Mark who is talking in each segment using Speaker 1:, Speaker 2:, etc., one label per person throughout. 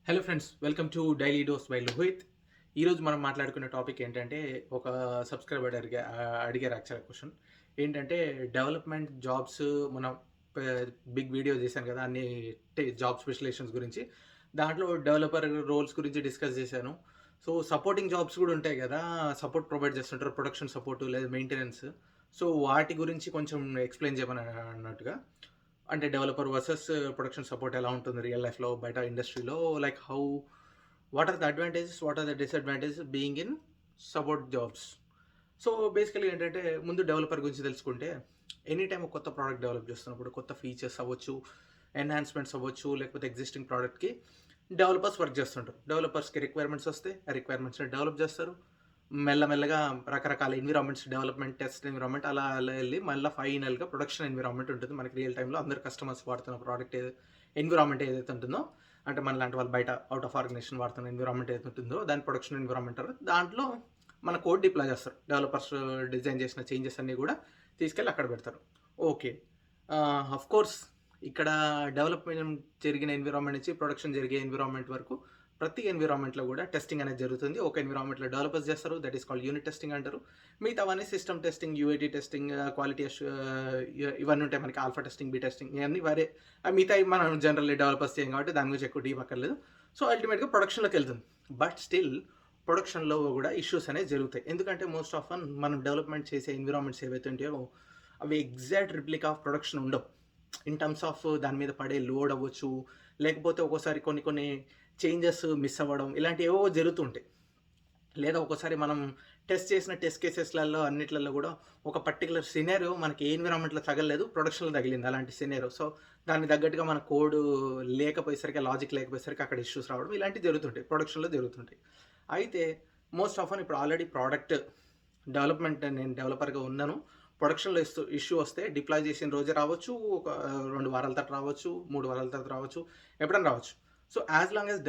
Speaker 1: Hello friends, welcome to daily dose by Lohith. ఈరోజు మనం మాట్లాడుకునే టాపిక్ ఏంటంటే, ఒక సబ్స్క్రైబర్ అడిగారు యాక్చువల్ క్వశ్చన్. ఏంటంటే, డెవలప్మెంట్ జాబ్స్ మనం బిగ్ వీడియో చేశాను కదా, అన్ని జాబ్ స్పెషలైజేషన్స్ గురించి. దాంట్లో డెవలపర్ రోల్స్ గురించి డిస్కస్ చేశాను. సో సపోర్టింగ్ జాబ్స్ కూడా ఉంటాయి కదా, సపోర్ట్ ప్రొవైడ్ చేస్తుంటారు, ప్రొడక్షన్ సపోర్ట్ లేదా మెయింటెనెన్స్. సో వాటి గురించి కొంచెం ఎక్స్ప్లెయిన్ చేయమని అన్నట్టుగా. అంటే డెవలపర్ వర్సెస్ ప్రొడక్షన్ సపోర్ట్ ఎలా ఉంటుంది రియల్ లైఫ్‌లో, బయట ఇండస్ట్రీలో, like what are the advantages, what are the disadvantages being in support jobs. So బేసికల్‌గా ఏంటంటే, ముందు డెవలపర్ గురించి తెలుసుకుంటే, ఎనీ టైమ్ ఒక కొత్త ప్రోడక్ట్ డెవలప్ చేస్తున్నప్పుడు కొత్త ఫీచర్స్ అవ్వచ్చు, ఎన్హాన్స్‌మెంట్స్ అవ్వచ్చు, లేకపోతే ఎగ్జిస్టింగ్ ప్రోడక్ట్‌కి డెవలపర్స్ వర్క్ చేస్తుంటారు. డెవలపర్స్‌కి రిక్వైర్మెంట్స్ వస్తే ఆ రిక్వైర్మెంట్స్‌ని డెవలప్ చేస్తారు. మెల్లమెల్లగా రకరకాల ఎన్విరాన్మెంట్స్, డెవలప్మెంట్, టెస్ట్ ఎన్విరాన్మెంట్ అలా అలా ఎళ్లి మళ్ళా ఫైనల్‌గా ప్రొడక్షన్ ఎన్విరాన్మెంట్ ఉంటుంది. మనకి రియల్ టైమ్‌లో అందరు కస్టమర్స్ వాడుతున్న ప్రోడక్ట్ ఎన్విరాన్మెంట్ ఏదైతే ఉంటుందో, అంటే మనలాంటి వాళ్ళు బయట ఔట్ ఆఫ్ ఆర్గనైజేషన్ వాడుతున్న ఎన్విరాన్మెంట్ ఏదైతే ఉంటుందో, దాన్ని ప్రొడక్షన్ ఎన్విరాన్మెంట్ అంటారు. దాంట్లో మన కోడ్ డిప్లాయ్ చేస్తారు. డెవలపర్స్ డిజైన్ చేసిన చేంజెస్ అన్నీ కూడా తీసుకెళ్ళి అక్కడ పెడతారు. ఓకే. ఆఫ్‌కోర్స్ ఇక్కడ డెవలప్‌మెంట్ జరిగిన ఎన్విరాన్మెంట్ నుంచి ప్రొడక్షన్ జరిగే ఎన్విరాన్మెంట్ వరకు ప్రతి ఎన్విరాన్మెంట్‌లో కూడా టెస్టింగ్ అనేది జరుగుతుంది. ఒక ఎన్విరాన్మెంట్‌లో డెవలపర్స్ చేస్తారు. That is called unit testing అంటారు. మిగతావన్నీ సిస్టమ్ టెస్టింగ్, యూఐటీ టెస్టింగ్, క్వాలిటీ ఇవన్నీ ఉంటాయి మనకి. ఆల్ఫా టెస్టింగ్, బీ టెస్టింగ్ ఇవన్నీ వేరే. మిగతావి మనం జనరల్లీ డెవలపర్స్ చేయం కాబట్టి దాని గురించి ఎక్కువ డీప్ అక్కర్లేదు. సో అల్టిమేట్‌గా ప్రొడక్షన్‌లోకి వెళ్తుంది. బట్ స్టిల్ ప్రొడక్షన్‌లో కూడా ఇష్యూస్ అనేవి జరుగుతాయి. ఎందుకంటే మోస్ట్ ఆఫెన్ మనం డెవలప్మెంట్ చేసే ఎన్విరాన్మెంట్స్ ఏవైతే ఉంటాయో అవి ఎగ్జాక్ట్ రిప్లికా ఆఫ్ ప్రొడక్షన్ ఉండవు. ఇన్ టర్మ్స్ ఆఫ్ దాని మీద పడే లోడ్ అవ్వచ్చు, లేకపోతే ఒక్కోసారి కొన్ని కొన్ని చేంజెస్ మిస్ అవ్వడం, ఇలాంటివేవో జరుగుతుంటాయి. లేదా ఒక్కోసారి మనం టెస్ట్ చేసిన టెస్ట్ కేసెస్‌లలో అన్నిట్లలో కూడా ఒక పర్టిక్యులర్ సినారియో మనకి ఏ ఎన్విరాన్మెంట్‌లో తగలలేదు, ప్రొడక్షన్‌లో తగిలింది అలాంటి సినారియో. సో దానికి తగ్గట్టుగా మన కోడ్ లేకపోయేసరికి, లాజిక్ లేకపోయేసరికి అక్కడ ఇష్యూస్ రావడం ఇలాంటివి జరుగుతుంటాయి. ప్రొడక్షన్‌లో జరుగుతుంటాయి. అయితే మోస్ట్ ఆఫెన్ ఇప్పుడు ఆల్రెడీ ప్రోడక్ట్ డెవలప్మెంట్ నేను డెవలపర్‌గా ఉన్నాను. ప్రొడక్షన్‌లో ఇష్యూ వస్తే డిప్లాయ్ చేసిన రోజే రావచ్చు, ఒక 2 వారాల తర్వాత రావచ్చు, 3 వారాల తర్వాత రావచ్చు, ఎప్పుడైనా రావచ్చు. So as long as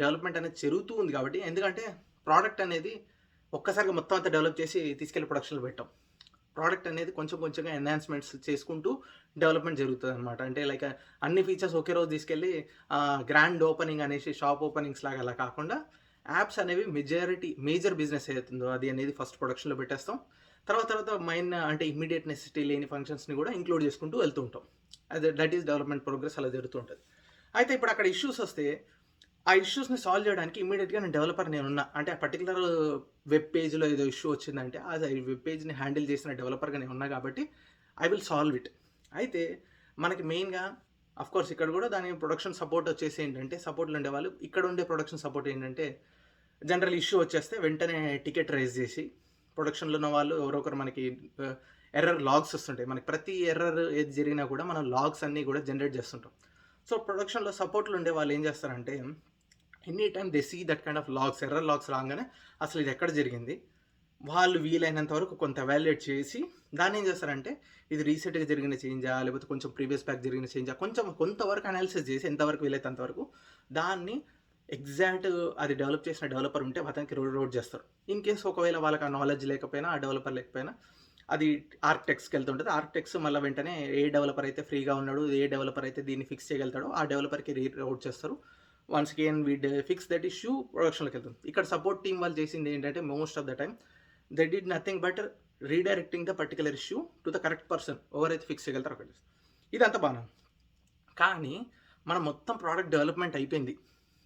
Speaker 1: development అనేది జరుగుతూ ఉంది కాబట్టి, ఎందుకంటే ప్రోడక్ట్ అనేది ఒక్కసారిగా మొత్తం అంతా డెవలప్ చేసి తీసుకెళ్ళి ప్రొడక్షన్‌లో పెట్టాం. ప్రోడక్ట్ అనేది కొంచెం కొంచెంగా ఎన్హాన్స్‌మెంట్స్ చేసుకుంటూ డెవలప్మెంట్ జరుగుతదనమాట. అంటే లైక్ అన్ని ఫీచర్స్ ఒకే రోజు తీసుకెళ్ళి గ్రాండ్ ఓపెనింగ్ అనేసి షాప్ ఓపెనింగ్స్ లాగా అలా కాకుండా, యాప్స్ అనేవి మేజర్ బిజినెస్ ఏదైతుందో అది అనేది ఫస్ట్ ప్రొడక్షన్‌లో పెట్టేస్తాం. తర్వాత తర్వాత అంటే ఇమ్మీడియేట్ నెసెసిటీ లేని ఫంక్షన్స్‌ని కూడా ఇంక్లూడ్ చేసుకుంటూ వెళ్తూ ఉంటాం. దట్ ఈస్ డెవలప్మెంట్ ప్రోగ్రెస్ అలా జరుగుతూ ఉంటది. అయితే ఇప్పుడు అక్కడ ఇష్యూస్ వస్తే, ఆ ఇష్యూస్‌ని సాల్వ్ చేయడానికి ఇమ్మీడియేట్‌గా నేను డెవలపర్ నేనున్నా. అంటే ఆ పర్టిక్యులర్ వెబ్ పేజ్‌లో ఏదో ఇష్యూ వచ్చిందంటే, అది వెబ్ పేజ్‌ని హ్యాండిల్ చేసిన డెవలపర్‌గా నేనున్నా కాబట్టి ఐ విల్ సాల్వ్ ఇట్. అయితే మనకి మెయిన్‌గా ఆఫ్‌కోర్స్ ఇక్కడ కూడా దాని ప్రొడక్షన్ సపోర్ట్ వచ్చేసి ఏంటంటే, సపోర్ట్‌లో ఉండేవాళ్ళు ఇక్కడ ఉండే ప్రొడక్షన్ సపోర్ట్ ఏంటంటే, జనరల్ ఇష్యూ వచ్చేస్తే వెంటనే టికెట్ రైజ్ చేసి, ప్రొడక్షన్‌లో ఉన్న వాళ్ళు ఎవరో ఒకరు మనకి ఎర్రర్ లాగ్స్ వస్తుంటాయి. మనకి ప్రతి ఎర్రర్ ఏది జరిగినా కూడా మనం లాగ్స్ అన్నీ కూడా జనరేట్ చేస్తుంటాం. సో ప్రొడక్షన్‌లో సపోర్ట్‌లో ఉండే వాళ్ళు ఏం చేస్తారంటే, any time they see that kind of logs, error logs రాంగానే అసలు ఇది ఎక్కడ జరిగింది, వాళ్ళు వీలైనంత వరకు కొంత ఎవాల్యుయేట్ చేసి దాన్ని ఏం చేస్తారంటే, ఇది రీసెంట్‌గా జరిగిన చేంజా, లేకపోతే కొంచెం ప్రీవియస్ బ్యాక్ జరిగిన చేంజా, కొంతవరకు అనాలిసిస్ చేసి ఎంతవరకు వీలైతే అంతవరకు దాన్ని ఎగ్జాక్ట్ అది డెవలప్ చేసిన డెవలపర్ ఉంటే అతనికి రోడ్ చేస్తారు. ఇన్ కేస్ ఒకవేళ వాళ్ళకి ఆ నాలెడ్జ్ లేకపోయినా, ఆ డెవలపర్ లేకపోయినా అది ఆర్కిటెక్ట్స్‌కి వెళ్తుంటది. ఆర్కిటెక్ట్స్ మళ్ళీ వెంటనే ఏ డెవలపర్ అయితే ఫ్రీగా ఉన్నాడో, ఏ డెవలపర్ అయితే దీన్ని ఫిక్స్ చేయగలుగుతాడో ఆ డెవలపర్‌కి రౌట్ చేస్తారు. Once again we fix that issue, ప్రొడక్షన్‌లోకి వెళ్తుంది. ఇక్కడ సపోర్ట్ టీమ్ వాళ్ళు చేసింది ఏంటంటే, most of the time they did nothing but redirecting the particular issue to the correct person. ఎవరైతే ఫిక్స్ చేయగలుగుతారో అక్కడ. ఇదంతా బానే ఉంది. కానీ మనం మొత్తం ప్రోడక్ట్ డెవలప్మెంట్ అయిపోయింది.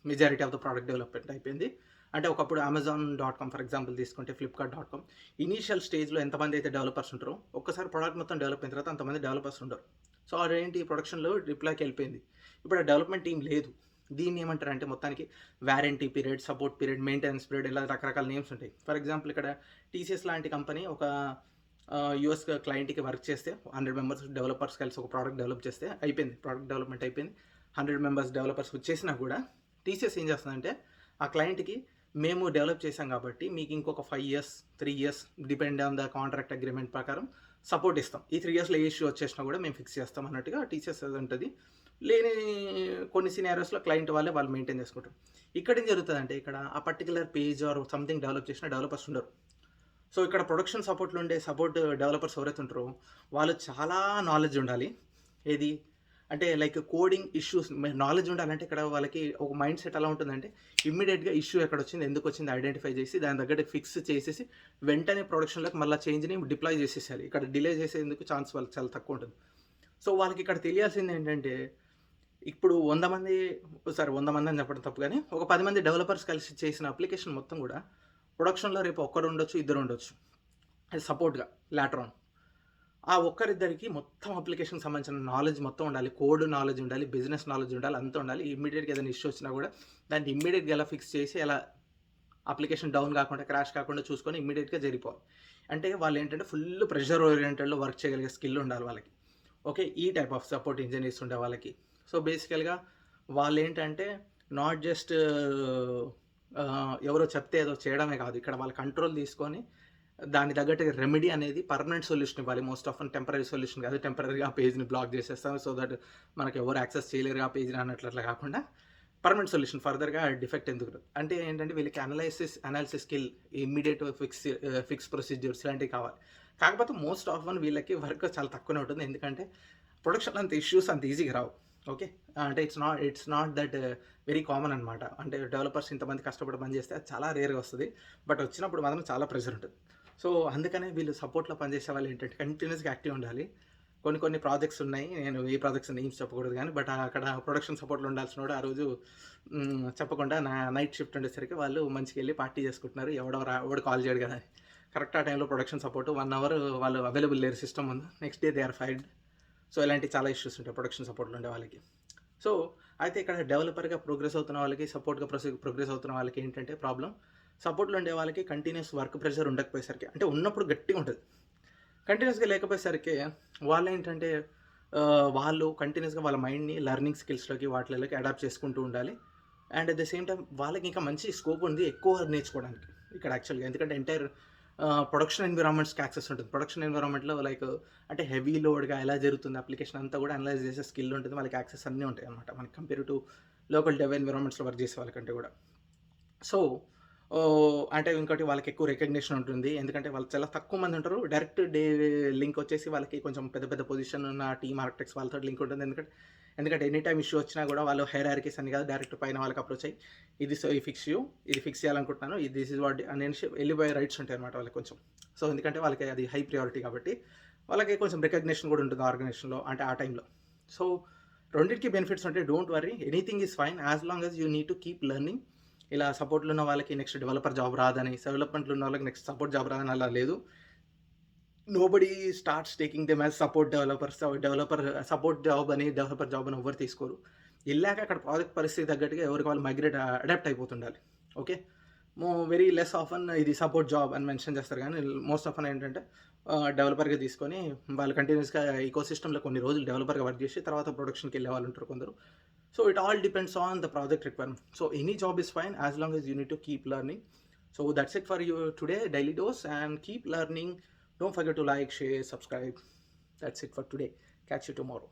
Speaker 1: Majority of the product development అయిపోయింది. అంటే ఒకప్పుడు అమెజాన్.కామ్ ఫర్ ఎగ్జాంపుల్ తీసుకుంటే, ఫ్లిప్‌కార్ట్.కామ్ ఇనీషియల్ స్టేజ్‌లో ఎంతమంది అయితే డెవలపర్స్ ఉంటారో, ఒక్కసారి ప్రోడక్ట్ మొత్తం డెవలప్ అయిన తర్వాత అంతమంది డెవలపర్స్ ఉండరు. సో అదేంటి, ప్రొడక్షన్‌లో డిప్లాయ్‌కి వెళ్ళిపోయింది. ఇప్పుడు ఆ డెవలప్మెంట్ టీమ్ లేదు. దీన్ని ఏమంటారంటే మొత్తానికి warranty period, support period, maintenance period ఇలా రకరకాల నేమ్స్ ఉంటాయి. ఫర్ ఎగ్జాంపుల్ ఇక్కడ టీసీఎస్ లాంటి కంపెనీ ఒక యూఎస్ క్లయింట్‌కి వర్క్ చేస్తే 100 మెంబర్స్ డెవలపర్స్ కలిసి ఒక ప్రోడక్ట్ డెవలప్ చేస్తే అయిపోయింది. ప్రోడక్ట్ డెవలప్మెంట్ అయిపోయింది. 100 మెంబర్స్ డెవలపర్స్ వచ్చేసినా కూడా టీసీఎస్ ఏం చేస్తుందంటే, ఆ క్లయింట్‌కి మేము డెవలప్ చేసాం కాబట్టి మీకు ఇంకొక 5 years, 3 years depend on the contract agreement ప్రకారం సపోర్ట్ ఇస్తాం. ఈ 3 ఇయర్స్‌లో ఏ ఇష్యూ వచ్చేసినా కూడా మేము ఫిక్స్ చేస్తాం అన్నట్టుగా టీసీఎస్ అది ఉంటది. లేని కొన్ని సినారియోస్‌లో క్లయింట్ వాళ్ళు మెయింటైన్ చేసుకుంటారు. ఇక్కడ ఏం జరుగుతదంటే, ఇక్కడ ఆ particular page or something develop చేసిన డెవలపర్స్ ఉండరు. సో ఇక్కడ ప్రొడక్షన్ సపోర్ట్‌లో ఉండే డెవలపర్స్ ఎవరైతే ఉంటారో, వాళ్ళు చాలా నాలెడ్జ్ ఉండాలి. ఏది అంటే లైక్ కోడింగ్ ఇష్యూస్ నాలెడ్జ్ ఉండాలంటే ఇక్కడ వాళ్ళకి ఒక మైండ్ సెట్ ఎలా ఉంటుందంటే ఇమ్మీడియట్‌గా ఇష్యూ ఎక్కడొచ్చింది, ఎందుకొచ్చింది ఐడెంటిఫై చేసి దాని తగ్గట్టు ఫిక్స్ చేసేసి వెంటనే ప్రొడక్షన్‌లోకి మళ్ళా చేంజ్‌ని డిప్లాయ్ చేసేసేయాలి. ఇక్కడ డిలే చేసేందుకు ఛాన్స్ వాళ్ళకి చాలా తక్కువ ఉంటుంది. సో, వాళ్ళకి ఇక్కడ తెలియాల్సింది ఏంటంటే ఇప్పుడు 100 మంది 100 మంది అని చెప్పడం తప్పు గానీ, ఒక 10 మంది డెవలపర్స్ కలిసి చేసిన అప్లికేషన్ మొత్తం గూడా ప్రొడక్షన్‌లో రేపు ఒక్కరుండొచ్చు, ఇద్దరుండొచ్చు. అది సపోర్ట్‌గా లాటర్ ఆన్. ఆ ఒక్కరిద్దరికి మొత్తం అప్లికేషన్‌కి సంబంధించిన నాలెడ్జ్ మొత్తం ఉండాలి. కోడ్ నాలెడ్జ్ ఉండాలి, బిజినెస్ నాలెడ్జ్ ఉండాలి, అంతా ఉండాలి. ఇమ్మీడియేట్‌గా ఏదైనా ఇష్యూ వచ్చినా గూడా దాన్ని ఇమ్మీడియేట్‌గా ఎలా ఫిక్స్ చేసి ఎలా అప్లికేషన్ డౌన్ కాకుండా, క్రాష్ కాకుండా చూసుకొని ఇమ్మీడియేట్‌గా జరిగిపోవాలి. అంటే వాళ్ళేంటంటే ఫుల్ ప్రెషర్ ఓరియెంటెడ్‌లో వర్క్ చేయగలిగే స్కిల్ ఉండాలి వాళ్ళకి. ఓకే. ఈ టైప్ ఆఫ్ సపోర్ట్ ఇంజినీర్స్ ఉండే వాళ్ళకి. సో, బేసికల్‌గా వాళ్ళేంటంటే నాట్ జస్ట్ ఎవరో చెప్తే ఏదో చేయడమే కాదు. ఇక్కడ వాళ్ళ కంట్రోల్ తీసుకొని దానికి తగ్గట్టుగా రెమెడీ అనేది పర్మనెంట్ సొల్యూషన్ ఇవ్వాలి. మోస్ట్ ఆఫెన్ టెంపరరీ సొల్యూషన్ కాదు. టెంపరరీగా ఆ పేజ్‌ని బ్లాక్ చేసేస్తాం. సో దట్ మనకు ఎవరు యాక్సెస్ చేయలేరు ఆ పేజ్‌ని అన్నట్లు అట్లా కాకుండా పర్మనెంట్ సొల్యూషన్ ఫర్దర్‌గా డిఫెక్ట్ ఎందుకు అంటే ఏంటంటే వీళ్ళకి analysis skill, immediate fix procedures ఇలాంటివి కావాలి. కాకపోతే మోస్ట్ ఆఫెన్ వీళ్ళకి వర్క్ చాలా తక్కువనే ఉంటుంది. ఎందుకంటే ప్రొడక్షన్‌లో అంత ఇష్యూస్ అంత ఈజీగా రావు. ఓకే. అంటే it's not that very common అనమాట. అంటే డెవలపర్స్ ఇంతమంది కష్టపడి పని చేస్తే అది చాలా రేర్‌గా వస్తది. బట్ వచ్చినప్పుడు మాత్రం చాలా ప్రెషర్ ఉంటుంది. సో, అందుకనే వీళ్ళు సపోర్ట్‌లో పనిచేసే వాళ్ళు ఏంటంటే కంటిన్యూస్‌గా యాక్టివ్ ఉండాలి. కొన్ని ప్రాజెక్ట్స్ ఉన్నాయి. నేను ఏ ప్రాజెక్ట్స్ నేమ్స్ చెప్పకూడదు గానీ, బట్ అక్కడ ప్రొడక్షన్ సపోర్ట్‌లో ఉండాల్సినోడు ఆ రోజు చెప్పకుండా నైట్ షిఫ్ట్ ఉండేసరికి వాళ్ళు మంచిగెళ్ళి పార్టీ చేసుకుంటున్నారు. ఎవడు కాల్ చేయడు కదా అని. కరెక్ట్ ఆ టైంలో ప్రొడక్షన్ సపోర్ట్ 1 అవర్ వాళ్ళు అవైలబుల్ లేరు సిస్టమ్ ముందు. Next day they are fired. So, ఇలాంటి చాలా ఇష్యూస్ ఉంటాయి ప్రొడక్షన్ సపోర్ట్‌లో ఉండే వాళ్ళకి. సో, అయితే ఇక్కడ డెవలపర్‌గా ప్రోగ్రెస్ అవుతున్న వాళ్ళకి, సపోర్ట్‌గా ప్రోగ్రెస్ అవుతున్న వాళ్ళకి ఏంటంటే ప్రాబ్లమ్, సపోర్ట్‌లో ఉండే వాళ్ళకి కంటిన్యూయస్ వర్క్ ప్రెషర్ ఉండకపోయేసరికి, అంటే ఉన్నప్పుడు గట్టిగా ఉంటది. కంటిన్యూయస్‌గా లేకపోయేసరికి వాళ్ళేంటంటే వాళ్ళు కంటిన్యూయస్‌గా వాళ్ళ మైండ్‌ని లెర్నింగ్ స్కిల్స్‌లోకి వాటిలలోకి అడాప్ట్ చేసుకుంటూ ఉండాలి. And at the same time వాళ్ళకి ఇంకా మంచి స్కోప్ ఉంది ఎక్కువ నేర్చుకోవడానికి ఇక్కడ యాక్చువల్‌గా. ఎందుకంటే ఎంటైర్ ప్రొడక్షన్ ఎన్విరాన్మెంట్స్‌కి యాక్సెస్ ఉంటుంది. ప్రొడక్షన్ ఎన్విరాన్మెంట్‌లో లైక్ అంటే హెవీ లోడ్‌గా ఎలా జరుగుతుంది అప్లికేషన్ అంతా కూడా అనలైజ్ చేసే స్కిల్ ఉంటుంది. వాళ్ళకి యాక్సెస్ అన్నీ ఉంటాయన్నమాట. మనకి కంపేర్ టు లోకల్ డెవ్ ఎన్విరాన్మెంట్స్‌లో వర్క్ చేసే వాళ్ళకంటే కూడా. సో, అంటే ఇంకోటి వాళ్ళకి ఎక్కువ రికగ్నిషన్ ఉంటుంది. ఎందుకంటే వాళ్ళు చాలా తక్కువ మంది ఉంటారు. డైరెక్ట్ లింక్ వచ్చేసి వాళ్ళకి కొంచెం పెద్ద పెద్ద పొజిషన్ ఉన్న టీమ్ ఆర్కిటెక్ట్స్ వాళ్ళతోటి లింక్ ఉంటుంది. ఎందుకంటే ఎనీ టైమ్ ఇష్యూ వచ్చినా కూడా వాళ్ళు హైరార్కీస్ అని కాదు, డైరెక్ట్ పైన వాళ్ళకి అప్రోచ్ అయ్యి ఇది ఫిక్స్ చేయాలనుకుంటున్నాను. దిస్ ఈజ్ వాట్ అనేసి వెళ్ళిపోయే రైట్స్ ఉంటాయన్నమాట వాళ్ళకి కొంచెం. సో, ఎందుకంటే వాళ్ళకి అది హై ప్రియారిటీ కాబట్టి వాళ్ళకి కొంచెం రికగ్నిషన్ కూడా ఉంటుంది ఆర్గనైజేషన్‌లో అంటే ఆ టైంలో. సో, రెండిటికి బెనిఫిట్స్ ఉంటాయి. Don't worry, anything is fine as long as you need to keep learning. ఇలా సపోర్ట్‌లో ఉన్న వాళ్ళకి నెక్స్ట్ డెవలపర్ జాబ్ రాదని, డెవలప్‌మెంట్‌లో ఉన్న వాళ్ళకి నెక్స్ట్ సపోర్ట్ జాబ్ రాదని అలా లేదు. Nobody starts taking them as support developers. Support job అని, డెవలపర్ జాబ్ అని ఎవ్వరు తీసుకోరు. ఎళ్ళాక అక్కడ ప్రాజెక్ట్ పరిస్థితి తగ్గట్టుగా ఎవరికి వాళ్ళు అడాప్ట్ అయిపోతుండాలి. ఓకే. వెరీ లెస్ ఆఫెన్ ఇది సపోర్ట్ జాబ్ అని మెన్షన్ చేస్తారు కానీ మోస్ట్ ఆఫెన్ ఏంటంటే డెవలపర్‌గా తీసుకొని వాళ్ళు కంటిన్యూయస్‌గా ఎకోసిస్టమ్‌లో కొన్ని రోజులు డెవలపర్‌గా వర్క్ చేసి తర్వాత ప్రొడక్షన్‌కి వెళ్ళే వాళ్ళు ఉంటారు కొందరు. So it all depends on the project requirement. So any job is fine as long as you need to keep learning. So that's it for you today, Daily Dose, and keep learning. Don't forget to like, share, subscribe. That's it for today. Catch you tomorrow.